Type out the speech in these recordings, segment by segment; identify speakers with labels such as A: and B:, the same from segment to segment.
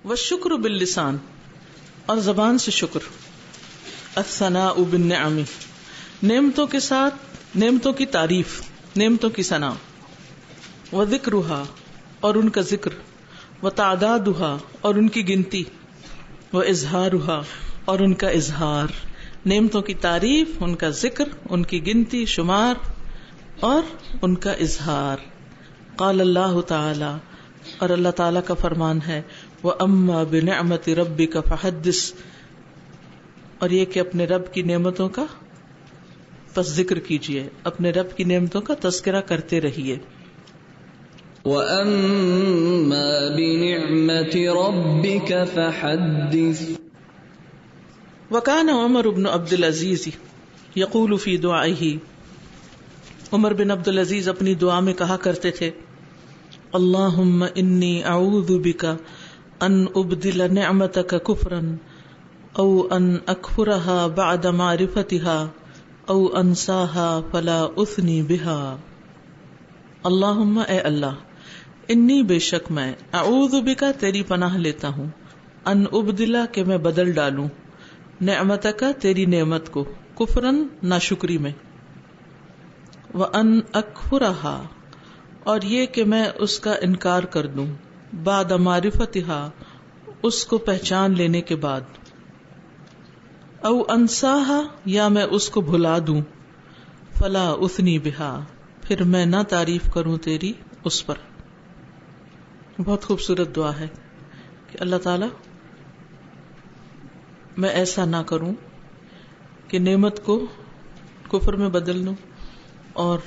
A: والشکر باللسان، اور زبان سے شکر، الثناء بالنعم، نعمتوں کے ساتھ نعمتوں کی تعریف، نعمتوں کی ثنا، وذکرها، اور ان کا ذکر، وتعدادها، اور ان کی گنتی، واظہارها، اور ان کا اظہار، نعمتوں کی تعریف، ان کا ذکر، ان کی گنتی شمار اور ان کا اظہار۔ قال اللہ تعالی، اور اللہ تعالی کا فرمان ہے، وَأَمَّا بِنِعْمَةِ رَبِّكَ فَحَدِّثْ، اور یہ کہ اپنے رب کی نعمتوں کا پس ذکر کیجئے، اپنے رب کی نعمتوں کا تذکرہ کرتے رہیے۔
B: وَأَمَّا بِنِعْمَةِ رَبِّكَ فَحَدِّثْ۔
A: وَكَانَ عمر بن عبد العزیز یقول فی دعائہ، عمر بن عبد العزیز اپنی دعا میں کہا کرتے تھے، اللہم انی اعوذ بک ان ابدل نعمتک کفرا او ان اکفرها بعد معرفتها او انساها فلا اثنی بها۔ اللہم، اے اللہ، انی بے شک میں، اعوذ بک تیری پناہ لیتا ہوں، ان ابدلا کہ میں بدل ڈالوں، نعمتک تیری نعمت کو، کفرن ناشکری میں، وان اکفرها، اور یہ کہ میں اس کا انکار کر دوں، بعد معرفتها، اس کو پہچان لینے کے بعد، او انساها، یا میں اس کو بھلا دوں، فلا اثنی بها، پھر میں نہ تعریف کروں تیری اس پر۔ بہت خوبصورت دعا ہے کہ اللہ تعالی میں ایسا نہ کروں کہ نعمت کو کفر میں بدل دوں اور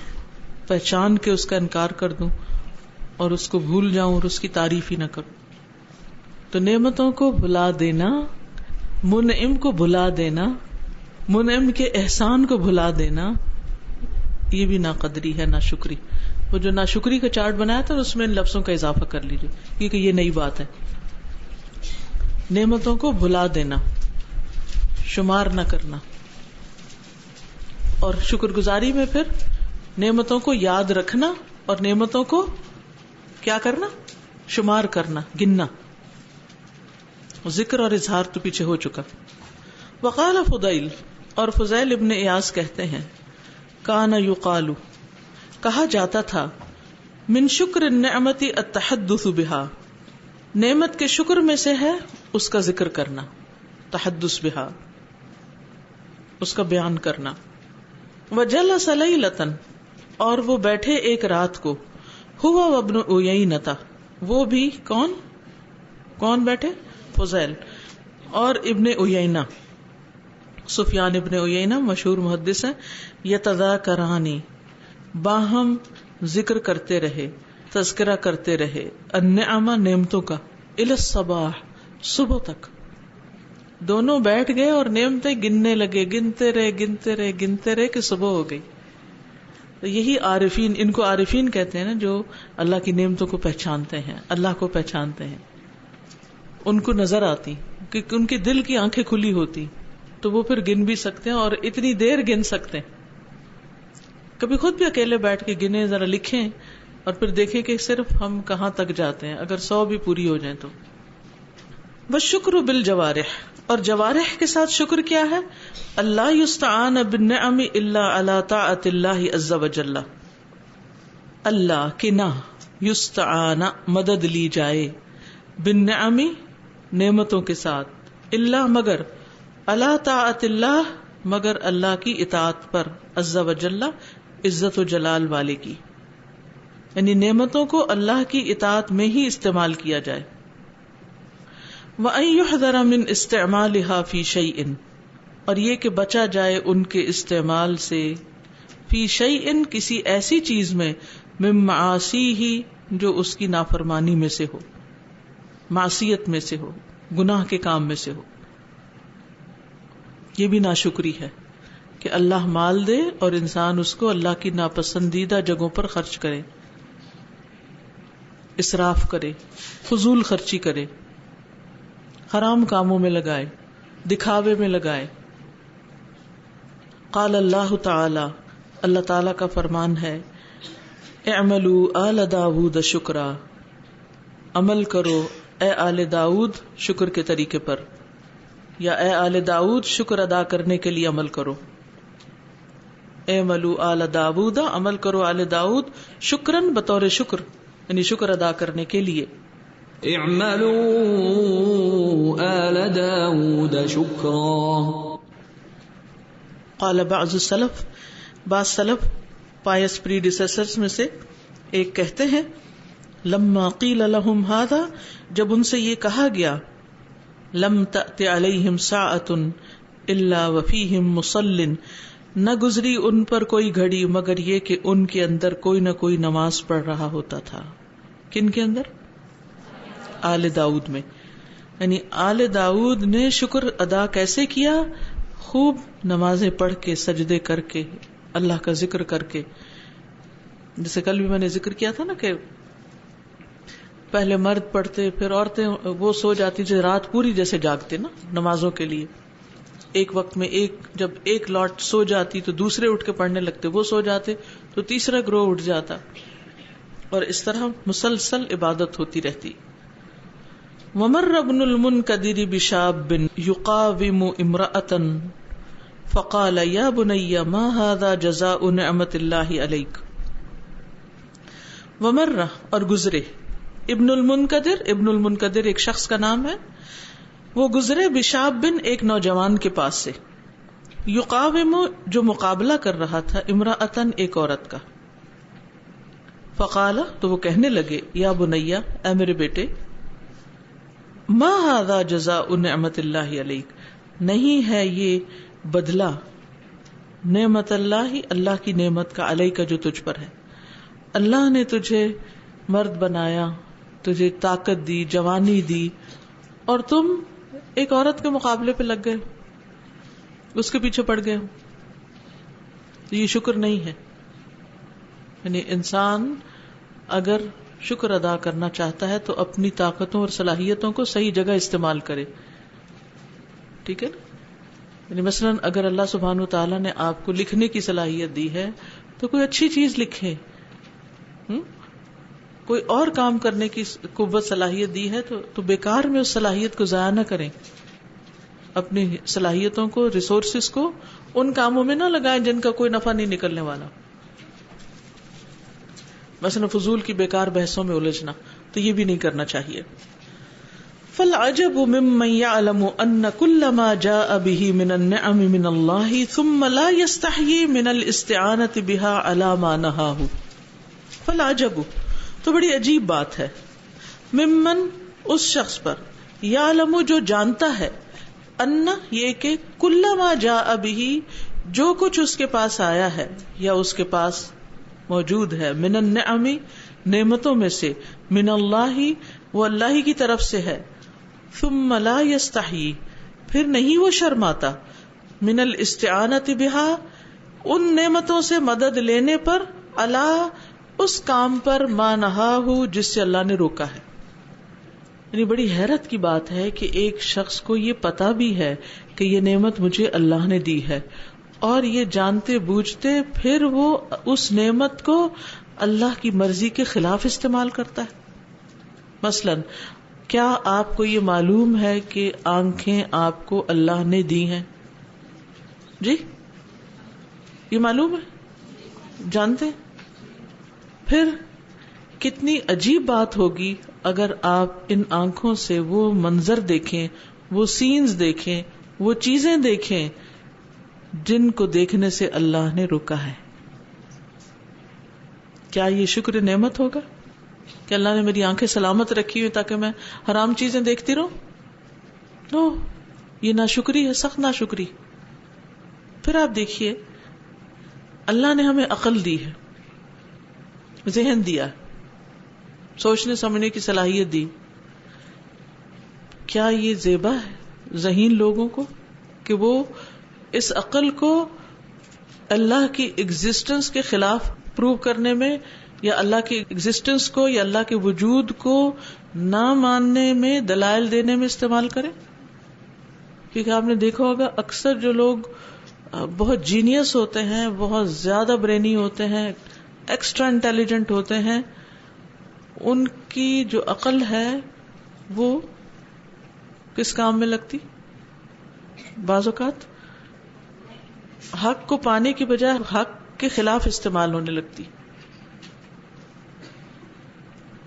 A: پہچان کے اس کا انکار کر دوں اور اس کو بھول جاؤں اور اس کی تعریف ہی نہ کروں۔ تو نعمتوں کو بھلا دینا، منعم کو بھلا دینا، منعم کے احسان کو بھلا دینا، یہ بھی ناقدری ہے، ناشکری۔ وہ جو ناشکری کا چارٹ بنایا تھا اس میں ان لفظوں کا اضافہ کر لیجیے کیونکہ یہ نئی بات ہے۔ نعمتوں کو بھلا دینا، شمار نہ کرنا، اور شکر گزاری میں پھر نعمتوں کو یاد رکھنا اور نعمتوں کو کیا کرنا؟ شمار کرنا، گننا۔ ذکر اور اظہار تو پیچھے ہو چکا۔ وقال فضیل، اور فضیل ابن ایاز کہتے ہیں، کان یقال، کہا جاتا تھا، من شکر النعمت التحدث بها، نعمت کے شکر میں سے ہے اس کا ذکر کرنا، تحدث بها، اس کا بیان کرنا۔ وجلس لیلۃ، اور وہ بیٹھے ایک رات کو، هو وابن عیینۃ، وہ بھی کون بیٹھے؟ فضیل اور ابن عیینہ، سفیان ابن عیینہ مشہور محدث ہیں، یتذاکرانی، باہم ذکر کرتے رہے، تذکرہ کرتے رہے، النعم، نعمتوں کا، الی الصباح، صبح تک۔ دونوں بیٹھ گئے اور نعمتیں گننے لگے، گنتے رہے کہ صبح ہو گئی۔ تو یہی عارفین، ان کو عارفین کہتے ہیں نا، جو اللہ کی نعمتوں کو پہچانتے ہیں، اللہ کو پہچانتے ہیں، ان کو نظر آتی کیونکہ ان کے دل کی آنکھیں کھلی ہوتی، تو وہ پھر گن بھی سکتے ہیں اور اتنی دیر گن سکتے ہیں۔ کبھی خود بھی اکیلے بیٹھ کے گنیں، ذرا لکھیں اور پھر دیکھیں کہ صرف ہم کہاں تک جاتے ہیں، اگر 100 بھی پوری ہو جائیں تو۔ والشکر بالجوارح، اور جوارح کے ساتھ شکر کیا ہے؟ اللہ یستعان بالنعم الا علی طاعت اللہ عز وجل، اللہ کی نہ یستعان، مدد لی جائے، بالنعم، نعمتوں کے ساتھ، اللہ، مگر، علی طاعت اللہ، مگر اللہ کی اطاعت پر، عز وجل، عزت و جلال والے کی، یعنی نعمتوں کو اللہ کی اطاعت میں ہی استعمال کیا جائے۔ وَأَن يُحْذَرَ مِنْ اسْتِعْمَالِهَا فِي شَيْءٍ، اور یہ کہ بچا جائے ان کے استعمال سے، فی شیء، کسی ایسی چیز میں، من معاصیہ، جو اس کی نافرمانی میں سے ہو، معصیت میں سے ہو، گناہ کے کام میں سے ہو۔ یہ بھی ناشکری ہے کہ اللہ مال دے اور انسان اس کو اللہ کی ناپسندیدہ جگہوں پر خرچ کرے، اسراف کرے، فضول خرچی کرے، حرام کاموں میں لگائے، دکھاوے میں لگائے۔ قال اللہ تعالی، اللہ تعالی کا فرمان ہے، اعملوا آل داود شکرا، عمل کرو اے آل داؤد شکر کے طریقے پر، یا اے آل داؤد شکر ادا کرنے کے لیے عمل کرو. اعملوا آل داؤد، عمل کرو آل داؤد، شکرن بطور شکر، یعنی شکر ادا کرنے کے لیے.
B: اعملوا آل داؤد شکرا.
A: قال بعض السلف، بعض سلف پائس پریڈیسیسرز میں سے ایک کہتے ہیں، لما قیل لهم هذا، جب ان سے یہ کہا گیا، لم تأت علیہم ساعۃ الا وفیہم مصل، نہ گزری ان پر کوئی گھڑی مگر یہ کہ ان کے اندر کوئی نہ کوئی نماز پڑھ رہا ہوتا تھا. کن کے اندر؟ آل داؤد میں. یعنی آل داؤد نے شکر ادا کیسے کیا؟ خوب نمازیں پڑھ کے، سجدے کر کے، اللہ کا ذکر کر کے. جیسے کل بھی میں نے ذکر کیا تھا نا کہ پہلے مرد پڑھتے، پھر عورتیں وہ سو جاتی جو رات پوری جیسے جاگتے نا نمازوں کے لیے. ایک وقت میں جب ایک لاٹ سو جاتی تو دوسرے اٹھ کے پڑھنے لگتے، وہ سو جاتے تو تیسرا گروہ اٹھ جاتا، اور اس طرح مسلسل عبادت ہوتی رہتی. ومر ابن المنکدر بشاب یقاوم امرأة فقال یا بنی ما هذا جزاء نعمت اللہ علیک. ومر، اور گزرے، ابن المنکدر ایک شخص کا نام ہے، وہ گزرے بشاب بن ایک نوجوان کے پاس سے، یقاوم جو مقابلہ کر رہا تھا، امرأتن ایک عورت کا. فقال تو وہ کہنے لگے، یا بنیا اے میرے بیٹے، ما ھذا جزاء نعمت اللہ علیک، نہیں ہے یہ بدلہ نعمت اللہ کی نعمت کا، علیک جو تجھ پر ہے. اللہ نے تجھے مرد بنایا، تجھے طاقت دی، جوانی دی، اور تم ایک عورت کے مقابلے پہ لگ گئے، اس کے پیچھے پڑ گئے. یہ شکر نہیں ہے. یعنی انسان اگر شکر ادا کرنا چاہتا ہے تو اپنی طاقتوں اور صلاحیتوں کو صحیح جگہ استعمال کرے. ٹھیک ہے. یعنی مثلاً اگر اللہ سبحانہ و تعالیٰ نے آپ کو لکھنے کی صلاحیت دی ہے تو کوئی اچھی چیز لکھے. کوئی اور کام کرنے کی قوت صلاحیت دی ہے تو بیکار میں اس صلاحیت کو ضائع نہ کریں. اپنی صلاحیتوں کو، ریسورسز کو ان کاموں میں نہ لگائیں جن کا کوئی نفع نہیں نکلنے والا. مثلا فضول کی بیکار بحثوں میں الجھنا، تو یہ بھی نہیں کرنا چاہیے. فالعجب ممن يعلم ان كل ما جاء به من النعم من الله ثم لا يستحيي من الاستعانة بها على ما نهاه. فالعجب، تو بڑی عجیب بات ہے، ممن اس شخص پر، یعلم جو جانتا ہے، ان یہ کہ کل ما جاء به جو کچھ اس کے پاس آیا ہے یا اس کے پاس موجود ہے، من النعم نعمتوں میں سے، من اللہ وہ اللہ کی طرف سے ہے، ثم لا یستحی پھر نہیں وہ شرماتا، من الاستعانۃ بہا ان نعمتوں سے مدد لینے پر، علی اس کام پر، ما نہاہ جس سے اللہ نے روکا ہے. یعنی بڑی حیرت کی بات ہے کہ ایک شخص کو یہ پتا بھی ہے کہ یہ نعمت مجھے اللہ نے دی ہے، اور یہ جانتے بوجھتے پھر وہ اس نعمت کو اللہ کی مرضی کے خلاف استعمال کرتا ہے. مثلاً کیا آپ کو یہ معلوم ہے کہ آنکھیں آپ کو اللہ نے دی ہیں؟ جی یہ معلوم ہے، جانتے ہیں؟ پھر کتنی عجیب بات ہوگی اگر آپ ان آنکھوں سے وہ منظر دیکھیں، وہ سینز دیکھیں، وہ چیزیں دیکھیں جن کو دیکھنے سے اللہ نے روکا ہے. کیا یہ شکر نعمت ہوگا کہ اللہ نے میری آنکھیں سلامت رکھی ہوئی تاکہ میں حرام چیزیں دیکھتی رہوں؟ نو، یہ ناشکری ہے، سخت ناشکری. پھر آپ دیکھیے، اللہ نے ہمیں عقل دی ہے، ذہن دیا، سوچنے سمجھنے کی صلاحیت دی. کیا یہ زیبا ہے ذہین لوگوں کو کہ وہ اس عقل کو اللہ کی ایگزسٹنس کے خلاف پروو کرنے میں، یا اللہ کی ایگزسٹنس کو یا اللہ کے وجود کو نہ ماننے میں، دلائل دینے میں استعمال کریں؟ کیونکہ آپ نے دیکھا ہوگا اکثر جو لوگ بہت جینیس ہوتے ہیں، بہت زیادہ برینی ہوتے ہیں، ایکسٹرا انٹیلیجنٹ ہوتے ہیں، ان کی جو عقل ہے وہ کس کام میں لگتی؟ بعض اوقات حق کو پانے کی بجائے حق کے خلاف استعمال ہونے لگتی.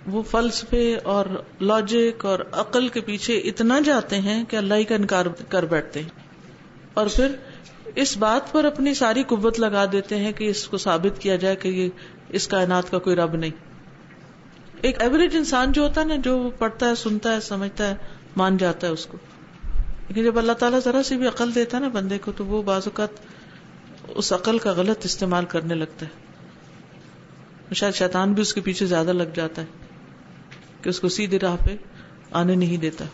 A: وہ فلسفے اور لاجک اور عقل کے پیچھے اتنا جاتے ہیں کہ اللہ ہی کا انکار کر بیٹھتے ہیں، اور پھر اس بات پر اپنی ساری قوت لگا دیتے ہیں کہ اس کو ثابت کیا جائے کہ یہ اس کائنات کا کوئی رب نہیں. ایک ایوریج انسان جو ہوتا ہے نا، جو پڑھتا ہے، سنتا ہے، سمجھتا ہے، مان جاتا ہے اس کو، لیکن جب اللہ تعالیٰ ذرا سی بھی عقل دیتا ہے نا بندے کو، تو وہ بعض اوقات اس عقل کا غلط استعمال کرنے لگتا ہے. شاید شیطان بھی اس کے پیچھے زیادہ لگ جاتا ہے کہ اس کو سیدھی راہ پہ آنے نہیں دیتا.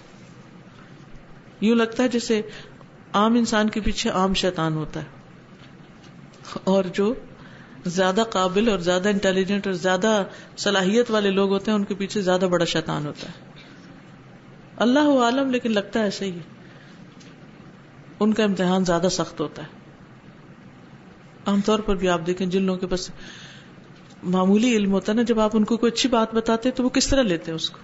A: یوں لگتا ہے جیسے عام انسان کے پیچھے عام شیطان ہوتا ہے، اور جو زیادہ قابل اور زیادہ انٹیلیجنٹ اور زیادہ صلاحیت والے لوگ ہوتے ہیں ان کے پیچھے زیادہ بڑا شیطان ہوتا ہے. اللہ عالم، لیکن لگتا ہے ایسا ہی ہے. ان کا امتحان زیادہ سخت ہوتا ہے. عام طور پر بھی آپ دیکھیں جن لوگوں کے پاس معمولی علم ہوتا ہے نا، جب آپ ان کو کوئی اچھی بات بتاتے تو وہ کس طرح لیتے ہیں اس کو.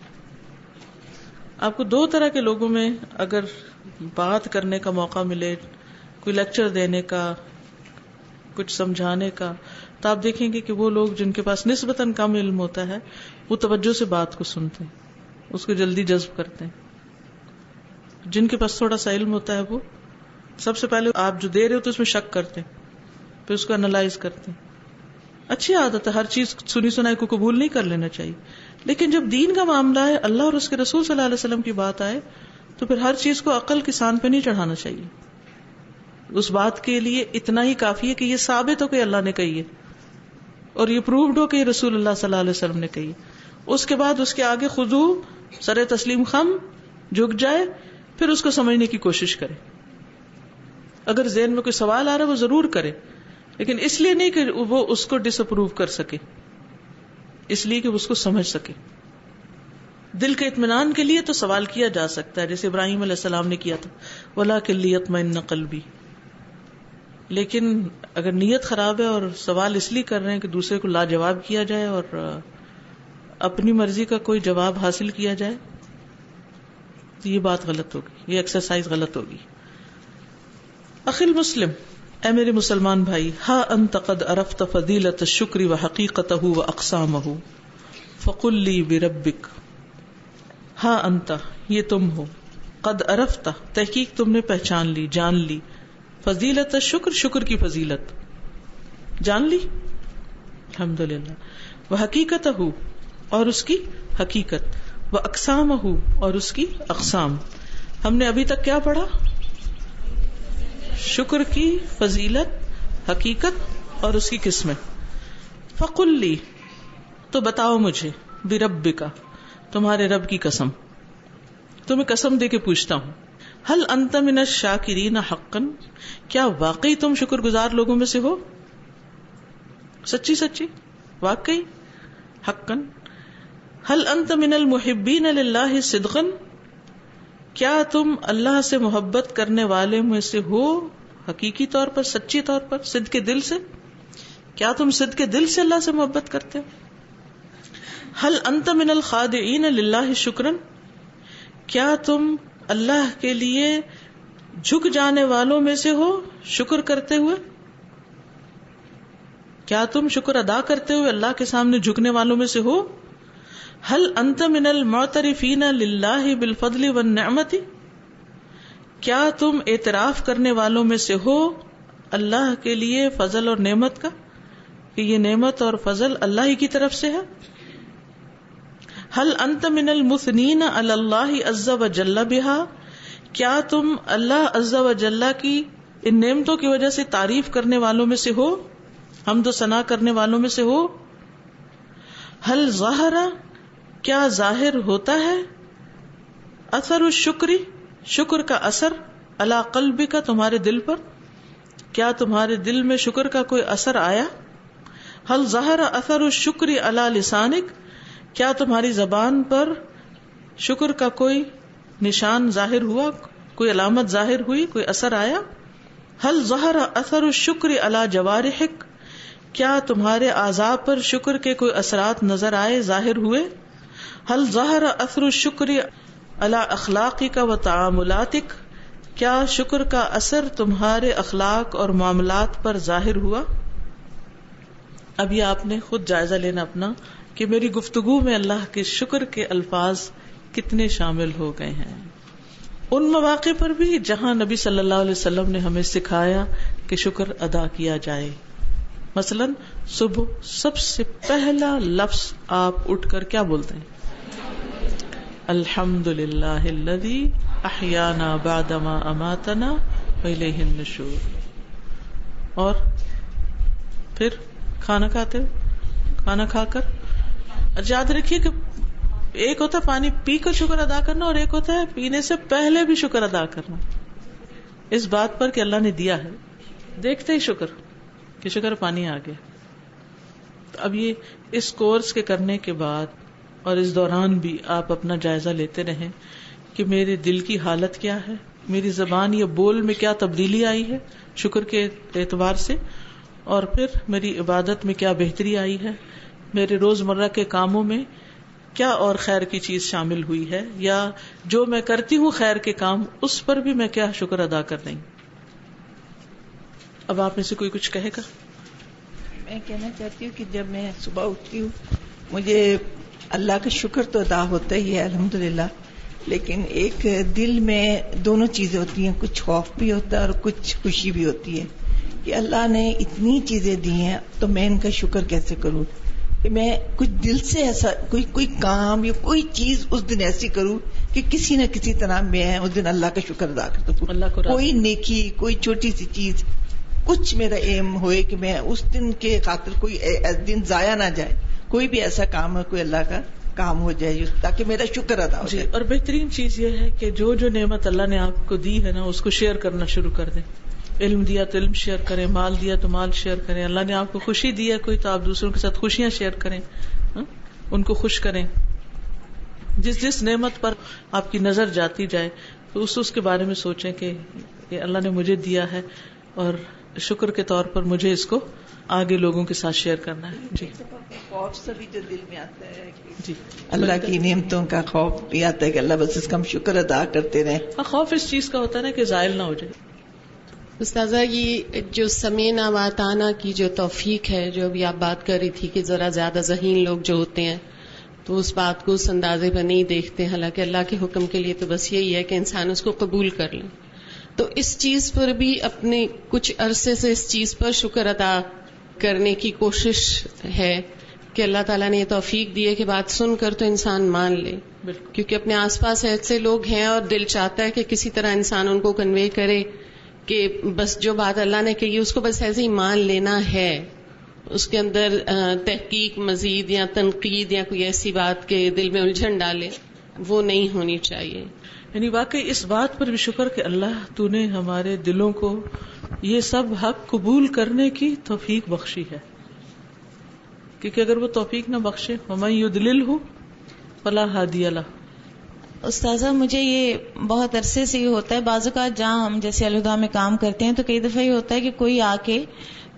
A: آپ کو دو طرح کے لوگوں میں اگر بات کرنے کا موقع ملے، کوئی لیکچر دینے کا، کچھ سمجھانے کا، تو آپ دیکھیں گے کہ وہ لوگ جن کے پاس نسبتاً کم علم ہوتا ہے وہ توجہ سے بات کو سنتے ہیں، اس کو جلدی جذب کرتے ہیں. جن کے پاس تھوڑا سا علم ہوتا ہے وہ سب سے پہلے آپ جو دے رہے ہو تو اس میں شک کرتے ہیں، پھر اس کو انالائز کرتے ہیں. اچھی عادت ہے، ہر چیز سنی سنائی کو قبول نہیں کر لینا چاہیے، لیکن جب دین کا معاملہ ہے، اللہ اور اس کے رسول صلی اللہ علیہ وسلم کی بات آئے تو پھر ہر چیز کو عقل کی سان پہ نہیں چڑھانا چاہیے. اس بات کے لیے اتنا ہی کافی ہے کہ یہ ثابت ہو کہ اللہ نے کہی ہے اور یہ پرووڈ ہو کہ یہ رسول اللہ صلی اللہ علیہ وسلم نے کہی ہے. اس کے بعد اس کے آگے خضوع، سر تسلیم خم، جھک جائے، پھر اس کو سمجھنے کی کوشش کرے. اگر ذہن میں کوئی سوال آ رہا ہے وہ ضرور کرے، لیکن اس لیے نہیں کہ وہ اس کو ڈس اپروو کر سکے، اس لیے کہ وہ اس کو سمجھ سکے. دل کے اطمینان کے لیے تو سوال کیا جا سکتا ہے، جیسے ابراہیم علیہ السلام نے کیا تھا، وَلَٰكِن لِيَطْمَئِنَّ قَلْبِي. لیکن اگر نیت خراب ہے اور سوال اس لیے کر رہے ہیں کہ دوسرے کو لاجواب کیا جائے اور اپنی مرضی کا کوئی جواب حاصل کیا جائے، تو یہ بات غلط ہوگی، یہ ایکسرسائز غلط ہوگی. اخی المسلم، اے میرے مسلمان بھائی، ہا انت قد عرفت فضیلت الشکر وحقیقتہ واقسامہ فقل لی بربک. ہا انت، یہ تم ہو، قد عرفت، تحقیق تم نے پہچان لی، جان لی، فضیلت الشکر، شکر کی فضیلت جان لی، الحمدللہ، وحقیقتہ، اور اس کی حقیقت، واقسامہ، اور اس کی اقسام. ہم نے ابھی تک کیا پڑھا؟ شکر کی فضیلت، حقیقت اور اس کی قسمیں. فقل لی، تو بتاؤ مجھے، بربک، تمہارے رب کی قسم، تمہیں قسم دے کے پوچھتا ہوں، هل انت من الشاکرین حقا، کیا واقعی تم شکر گزار لوگوں میں سے ہو؟ سچی سچی، واقعی، حقا. هل انت من المحبین للہ صدقا، کیا تم اللہ سے محبت کرنے والے میں سے ہو حقیقی طور پر، سچی طور پر، صدق کے دل سے؟ کیا تم صدق کے دل سے اللہ سے محبت کرتے ہو؟ هل انت من الخادعین للہ شکرا، کیا تم اللہ کے لیے جھک جانے والوں میں سے ہو شکر کرتے ہوئے؟ کیا تم شکر ادا کرتے ہوئے اللہ کے سامنے جھکنے والوں میں سے ہو؟ هل انت من المعترفین للہ بالفضل والنعمت، کیا تم اعتراف کرنے والوں میں سے ہو اللہ کے لیے فضل اور نعمت کا، کہ یہ نعمت اور فضل اللہ ہی کی طرف سے ہے؟ هل انت من المثنین علی اللہ عز وجل بها، کیا تم اللہ عز وجل کی ان نعمتوں کی وجہ سے تعریف کرنے والوں میں سے ہو، حمد و ثنا کرنے والوں میں سے ہو؟ هل ظاہر، کیا ظاہر ہوتا ہے، اثر الشکری، شکر کا اثر، علی قلبک، تمہارے دل پر، کیا تمہارے دل میں شکر کا کوئی اثر آیا؟ هل ظاہر اثر الشکر علی لسانک، کیا تمہاری زبان پر شکر کا کوئی نشان ظاہر ہوا، کوئی علامت ظاہر ہوئی، کوئی اثر آیا؟ هل ظاہر اثر الشکر علی جوارحک، کیا تمہارے اعضاء پر شکر کے کوئی اثرات نظر آئے، ظاہر ہوئے؟ هل ظاہر اثر الشکر علی اخلاقک و تعاملاتک، کیا شکر کا اثر تمہارے اخلاق اور معاملات پر ظاہر ہوا؟ اب یہ آپ نے خود جائزہ لینا اپنا کہ میری گفتگو میں اللہ کے شکر کے الفاظ کتنے شامل ہو گئے ہیں، ان مواقع پر بھی جہاں نبی صلی اللہ علیہ وسلم نے ہمیں سکھایا کہ شکر ادا کیا جائے. مثلا صبح سب سے پہلا لفظ آپ اٹھ کر کیا بولتے ہیں؟ الحمدللہ الذی احیانا بعدما اماتنا والیہ النشور. اور پھر کھانا کھاتے کھانا کھا کر یاد رکھیے کہ ایک ہوتا ہے پانی پی کر شکر ادا کرنا اور ایک ہوتا ہے پینے سے پہلے بھی شکر ادا کرنا، اس بات پر کہ اللہ نے دیا ہے. دیکھتے ہی شکر کہ شکر پانی آ گیا. اب یہ اس کورس کے کرنے کے بعد اور اس دوران بھی آپ اپنا جائزہ لیتے رہیں کہ میرے دل کی حالت کیا ہے، میری زبان یا بول میں کیا تبدیلی آئی ہے شکر کے اعتبار سے، اور پھر میری عبادت میں کیا بہتری آئی ہے، میرے روزمرہ کے کاموں میں کیا اور خیر کی چیز شامل ہوئی ہے، یا جو میں کرتی ہوں خیر کے کام اس پر بھی میں کیا شکر ادا کر رہی ہوں. اب آپ میں سے کوئی کچھ کہے گا؟
C: میں کہنا چاہتی ہوں کہ جب میں صبح اٹھتی ہوں مجھے اللہ کا شکر تو ادا ہوتا ہی ہے الحمدللہ، لیکن ایک دل میں دونوں چیزیں ہوتی ہیں، کچھ خوف بھی ہوتا ہے اور کچھ خوشی بھی ہوتی ہے کہ اللہ نے اتنی چیزیں دی ہیں تو میں ان کا شکر کیسے کروں، کہ میں کچھ دل سے ایسا کوئی کام یا کوئی چیز اس دن ایسی کروں کہ کسی نہ کسی طرح میں اس دن اللہ کا شکر ادا کر سکوں.
A: اللہ کو
C: کوئی نیکی، کوئی چھوٹی سی چیز، کچھ میرا ایم ہوئے کہ میں اس دن کے خاطر کوئی دن ضائع نہ جائے، کوئی بھی ایسا کام ہے کوئی اللہ کا کام ہو جائے تاکہ میرا شکر ادا ہو جائے.
A: اور بہترین چیز یہ ہے کہ جو نعمت اللہ نے آپ کو دی ہے نا اس کو شیئر کرنا شروع کر دیں. علم دیا تو علم شیئر کریں، مال دیا تو مال شیئر کریں، اللہ نے آپ کو خوشی دی ہے کوئی تو آپ دوسروں کے ساتھ خوشیاں شیئر کریں، ان کو خوش کریں. جس نعمت پر آپ کی نظر جاتی جائے تو اس کے بارے میں سوچیں کہ یہ اللہ نے مجھے دیا ہے اور شکر کے طور پر مجھے اس کو آگے لوگوں کے ساتھ شیئر کرنا ہے. جی
C: خوف سے بھی جو دل میں آتا ہے
A: جی
C: اللہ کی نعمتوں کا خوف بھی آتا ہے کہ اللہ بس اس کا ہم شکر ادا کرتے رہیں.
A: خوف اس چیز کا ہوتا ہے نا کہ زائل نہ ہو جائے.
D: استاذہ یہ جو سمینا واتانا کی جو توفیق ہے جو ابھی آپ بات کر رہی تھی کہ ذرا زیادہ ذہین لوگ جو ہوتے ہیں تو اس بات کو اس اندازے پر نہیں دیکھتے، حالانکہ اللہ کے حکم کے لیے تو بس یہی ہے کہ انسان اس کو قبول کر لے. تو اس چیز پر بھی اپنے کچھ عرصے سے اس چیز پر شکر ادا کرنے کی کوشش ہے کہ اللہ تعالیٰ نے یہ توفیق دی ہے کہ بات سن کر تو انسان مان لے، کیونکہ اپنے آس پاس ایسے لوگ ہیں اور دل چاہتا ہے کہ کسی طرح انسان ان کو کنوے کرے کہ بس جو بات اللہ نے کہی اس کو بس ایسے ہی مان لینا ہے، اس کے اندر تحقیق مزید یا تنقید یا کوئی ایسی بات کہ دل میں الجھن ڈالے، وہ نہیں ہونی چاہیے.
A: یعنی واقعی اس بات پر بھی شکر کہ اللہ تو نے ہمارے دلوں کو یہ سب حق قبول کرنے کی توفیق بخشی ہے، کیونکہ اگر وہ توفیق نہ بخشے وَمَن يُضْلِلْهُ فَلَا هَادِيَ لَهُ.
E: استاذہ مجھے یہ بہت عرصے سے یہ ہوتا ہے، بعض اوقات جہاں ہم جیسے الہدا میں کام کرتے ہیں تو کئی دفعہ یہ ہوتا ہے کہ کوئی آ کے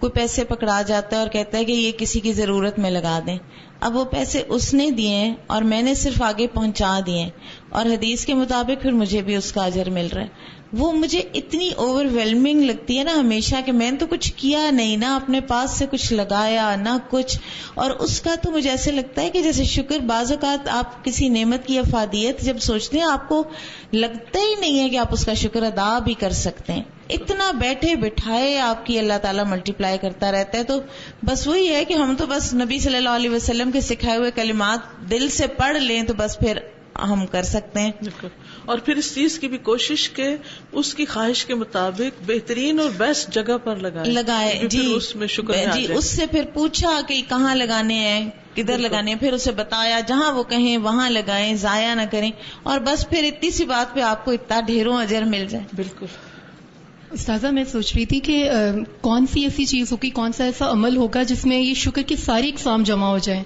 E: کوئی پیسے پکڑا جاتا ہے اور کہتا ہے کہ یہ کسی کی ضرورت میں لگا دیں. اب وہ پیسے اس نے دیے ہیں اور میں نے صرف آگے پہنچا دیے ہیں اور حدیث کے مطابق پھر مجھے بھی اس کا اجر مل رہا ہے. وہ مجھے اتنی اوور ویلمنگ لگتی ہے نا ہمیشہ کہ میں نے تو کچھ کیا نہیں، نہ اپنے پاس سے کچھ لگایا نہ کچھ، اور اس کا تو مجھے ایسے لگتا ہے کہ جیسے شکر بعض اوقات آپ کسی نعمت کی افادیت جب سوچتے ہیں آپ کو لگتا ہی نہیں ہے کہ آپ اس کا شکر ادا بھی کر سکتے ہیں. اتنا بیٹھے بٹھائے آپ کی اللہ تعالیٰ ملٹی پلائی کرتا رہتا ہے. تو بس وہی ہے کہ ہم تو بس نبی صلی اللہ علیہ وسلم کے سکھائے ہوئے کلمات دل سے پڑھ لیں تو بس پھر ہم کر سکتے ہیں.
A: اور پھر اس چیز کی بھی کوشش کہ اس کی خواہش کے مطابق بہترین اور بیسٹ جگہ پر لگائے.
E: جی
A: اس میں شکر
E: جی اس سے پھر پوچھا کہ کہاں لگانے ہیں، کدھر لگانے ہیں، پھر اسے بتایا جہاں وہ کہیں وہاں لگائیں، ضائع نہ کریں، اور بس پھر اتنی سی بات پہ آپ کو اتنا ڈھیروں اجر مل جائے.
A: بالکل.
F: استاذہ میں سوچ رہی تھی کہ کون سی ایسی چیز ہوگی، کون سا ایسا عمل ہوگا جس میں یہ شکر کی ساری اقسام جمع ہو جائیں.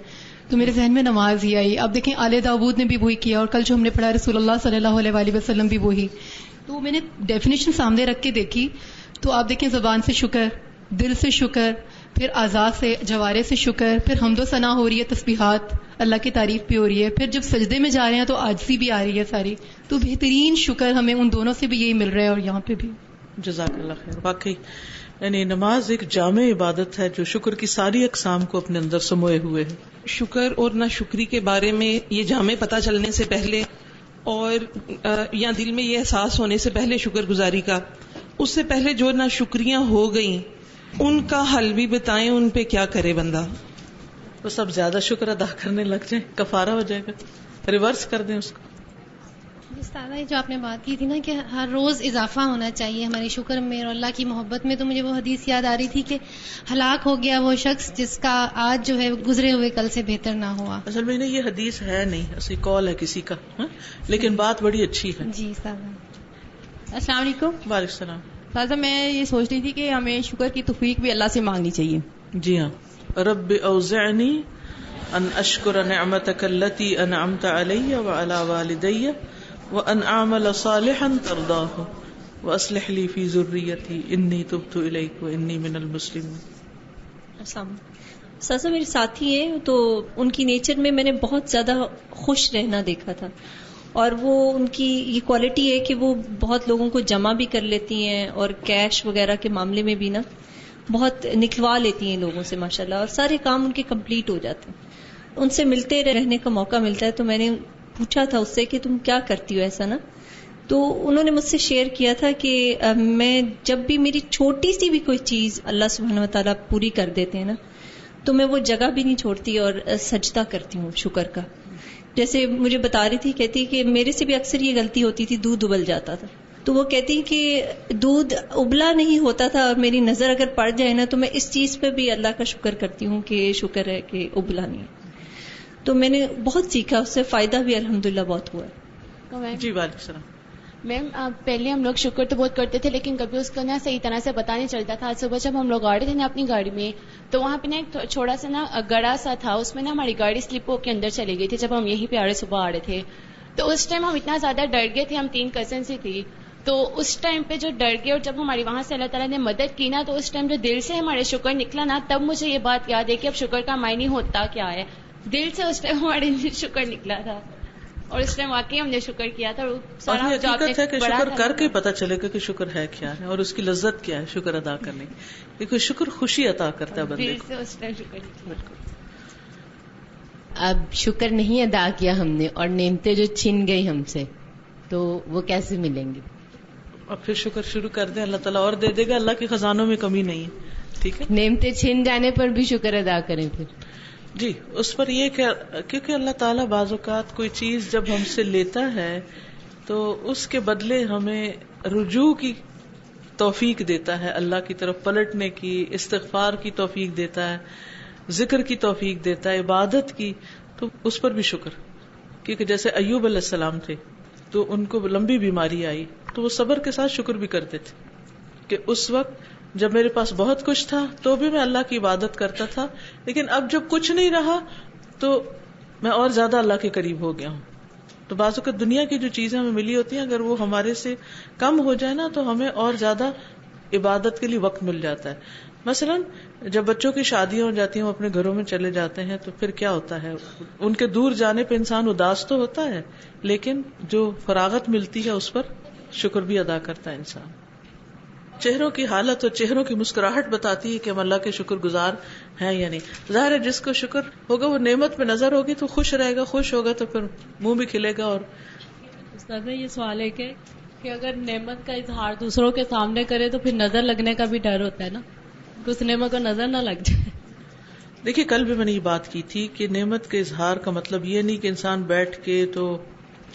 F: تو میرے ذہن میں نماز ہی آئی. اب دیکھیں آل داؤد نے بھی وہی کیا اور کل جو ہم نے پڑھا رسول اللہ صلی اللہ علیہ وآلہ وسلم بھی وہی. تو میں نے ڈیفینیشن سامنے رکھ کے دیکھی تو آپ دیکھیں زبان سے شکر، دل سے شکر، پھر اعضاء سے جوارے سے شکر، پھر حمد و ثنا ہو رہی ہے، تسبیحات اللہ کی تعریف بھی ہو رہی ہے, پھر جب سجدے میں جا رہے ہیں تو عاجزی بھی آ رہی ہے ساری. تو بہترین شکر ہمیں ان دونوں سے بھی یہی مل رہا ہے اور یہاں پہ بھی.
A: جزاک اللہ خیر. واقعی یعنی نماز ایک جامع عبادت ہے جو شکر کی ساری اقسام کو اپنے اندر سموئے ہوئے ہے.
G: شکر اور نہ شکری کے بارے میں یہ جامع پتہ چلنے سے پہلے اور یا دل میں یہ احساس ہونے سے پہلے شکر گزاری کا, اس سے پہلے جو نہ شکریاں ہو گئیں ان کا حل بھی بتائیں, ان پہ کیا کرے بندہ؟
A: وہ سب زیادہ شکر ادا کرنے لگ جائیں, کفارہ ہو جائے گا, ریورس کر دیں اس کو.
H: استاذہ جو آپ نے بات کی تھی نا کہ ہر روز اضافہ ہونا چاہیے ہمارے شکر میں اور اللہ کی محبت میں, تو مجھے وہ حدیث یاد آ رہی تھی کہ ہلاک ہو گیا وہ شخص جس کا آج جو ہے گزرے ہوئے کل سے بہتر نہ ہوا.
A: اصل میں یہ حدیث ہے نہیں, اسی قول ہے کسی کا, لیکن بات بڑی اچھی ہے.
H: جی استاذہ.
I: السلام علیکم.
A: وعلیکم السلام.
I: استاذہ میں یہ سوچ رہی تھی کہ ہمیں شکر کی توفیق بھی اللہ سے مانگنی چاہیے.
A: جی ہاں. رب اوزعنی ان اشکر نعمتک التی انعمت علی وعلی والدی وان اعمل صالحا ترضاه واصلح لی فی ذریتی انی تبت الیک وانی من المسلمین.
J: سازا میرے ساتھی ہیں تو ان کی نیچر میں نے بہت زیادہ خوش رہنا دیکھا تھا, اور وہ ان کی یہ کوالٹی ہے کہ وہ بہت لوگوں کو جمع بھی کر لیتی ہیں اور کیش وغیرہ کے معاملے میں بھی نا بہت نکلوا لیتی ہیں لوگوں سے ماشاءاللہ, اور سارے کام ان کے کمپلیٹ ہو جاتے ہیں. ان سے ملتے رہنے کا موقع ملتا ہے تو میں نے پوچھا تھا اس سے کہ تم کیا کرتی ہو ایسا نا, تو انہوں نے مجھ سے شیئر کیا تھا کہ میں جب بھی میری چھوٹی سی بھی کوئی چیز اللہ سبحانہ و تعالیٰ پوری کر دیتے ہیں نا تو میں وہ جگہ بھی نہیں چھوڑتی اور سجدہ کرتی ہوں شکر کا. جیسے مجھے بتا رہی تھی, کہتی کہ میرے سے بھی اکثر یہ غلطی ہوتی تھی, دودھ ابل جاتا تھا, تو وہ کہتی کہ دودھ ابلا نہیں ہوتا تھا اور میری نظر اگر پڑ جائے نا تو میں اس چیز پہ بھی اللہ کا شکر کرتی ہوں کہ شکر ہے کہ ابلا نہیں. تو میں نے بہت سیکھا, اس سے فائدہ بھی الحمدللہ بہت ہوا ہے.
A: جی وعلیکم السلام.
I: میم پہلے ہم لوگ شکر تو بہت کرتے تھے لیکن کبھی اس کو نا صحیح طرح سے پتا نہیں چلتا تھا. آج صبح جب ہم لوگ آ رہے تھے نا اپنی گاڑی میں تو وہاں پہ نا ایک چھوٹا سا نا گڑا سا تھا, اس میں نا ہماری گاڑی سلپ ہو کے اندر چلی گئی تھی جب ہم یہیں پہ آ رہے صبح آ رہے تھے. تو اس ٹائم ہم اتنا زیادہ ڈر گئے تھے, ہم 3 کزنس ہی تھی, تو اس ٹائم پہ جو ڈر گئے اور جب ہماری وہاں سے اللہ تعالیٰ نے مدد کی نا تو اس ٹائم جو دل سے ہمارے شکر نکلا نا تب مجھے یہ بات یاد ہے کہ اب شکر کا معنی ہوتا کیا ہے. دل سے اس ٹائم ہمارے شکر نکلا تھا اور اس ٹائم واقعی ہم نے شکر کیا تھا.
A: اور یہ حقیقت ہے کہ شکر کر کے پتہ چلے گا کہ شکر ہے کیا ہے اور اس کی لذت کیا ہے شکر ادا کرنے کی, کیونکہ شکر خوشی عطا کرتا ہے بندے کو.
I: اس ٹائم شکر
K: اب شکر نہیں ادا کیا ہم نے اور نعمتیں جو چھن گئی ہم سے تو وہ کیسے ملیں گی؟
A: اور پھر شکر شروع کر دیں, اللہ تعالیٰ اور دے دے گا, اللہ کے خزانوں میں کمی نہیں ہے. ٹھیک ہے,
K: نعمتیں چھن جانے پر بھی شکر ادا کریں پھر.
A: جی اس پر یہ کہ کیونکہ اللہ تعالیٰ بعض اوقات کوئی چیز جب ہم سے لیتا ہے تو اس کے بدلے ہمیں رجوع کی توفیق دیتا ہے, اللہ کی طرف پلٹنے کی, استغفار کی توفیق دیتا ہے, ذکر کی توفیق دیتا ہے, عبادت کی. تو اس پر بھی شکر, کیونکہ جیسے ایوب علیہ السلام تھے تو ان کو لمبی بیماری آئی تو وہ صبر کے ساتھ شکر بھی کرتے تھے کہ اس وقت جب میرے پاس بہت کچھ تھا تو بھی میں اللہ کی عبادت کرتا تھا, لیکن اب جب کچھ نہیں رہا تو میں اور زیادہ اللہ کے قریب ہو گیا ہوں. تو بعض اوقات دنیا کی جو چیزیں ہمیں ملی ہوتی ہیں اگر وہ ہمارے سے کم ہو جائے نا تو ہمیں اور زیادہ عبادت کے لیے وقت مل جاتا ہے. مثلا جب بچوں کی شادیاں ہو جاتی ہیں, وہ اپنے گھروں میں چلے جاتے ہیں, تو پھر کیا ہوتا ہے, ان کے دور جانے پہ انسان اداس تو ہوتا ہے لیکن جو فراغت ملتی ہے اس پر شکر بھی ادا کرتا ہے انسان. چہروں کی حالت اور چہروں کی مسکراہٹ بتاتی ہے کہ ہم اللہ کے شکر گزار ہیں یا نہیں. ظاہر ہے جس کو شکر ہوگا وہ نعمت پہ نظر ہوگی تو خوش رہے گا, خوش ہوگا تو پھر منہ بھی کھلے گا. اور
L: استاد یہ سوال ہے کہ اگر نعمت کا اظہار دوسروں کے سامنے کرے تو پھر نظر لگنے کا بھی ڈر ہوتا ہے نا, اس نعمت کو نظر نہ لگ جائے.
A: دیکھیے کل بھی میں نے یہ بات کی تھی کہ نعمت کے اظہار کا مطلب یہ نہیں کہ انسان بیٹھ کے تو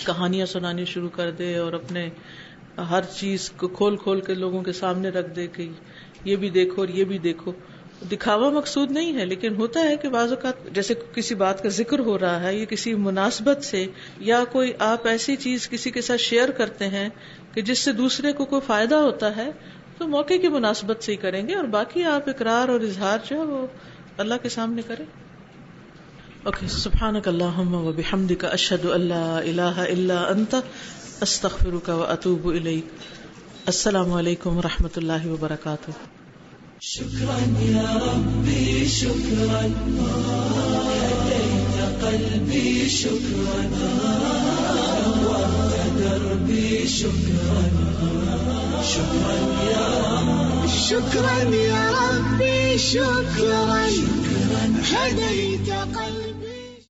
A: کہانیاں سنانی شروع کر دے اور اپنے ہر چیز کو کھول کھول کے لوگوں کے سامنے رکھ دے کہ یہ بھی دیکھو اور یہ بھی دیکھو. دکھاوا مقصود نہیں ہے, لیکن ہوتا ہے کہ بعض اوقات جیسے کسی بات کا ذکر ہو رہا ہے یا کسی مناسبت سے یا کوئی آپ ایسی چیز کسی کے ساتھ شیئر کرتے ہیں کہ جس سے دوسرے کو کوئی فائدہ ہوتا ہے تو موقع کی مناسبت سے ہی کریں گے, اور باقی آپ اقرار اور اظہار جو ہے وہ اللہ کے سامنے کریں. اوکے, سبحانک اللہم و بحمدک, اشہد ان لا الہ الا انت, استغفرک و اتوب الیک. السلام علیکم و رحمۃ اللہ وبرکاتہ.
B: شکرا یا ربی شکرا قلبي شكرا دربي شكرا شكرا يا رب شكرا يا ربي شكرا هديت قلبي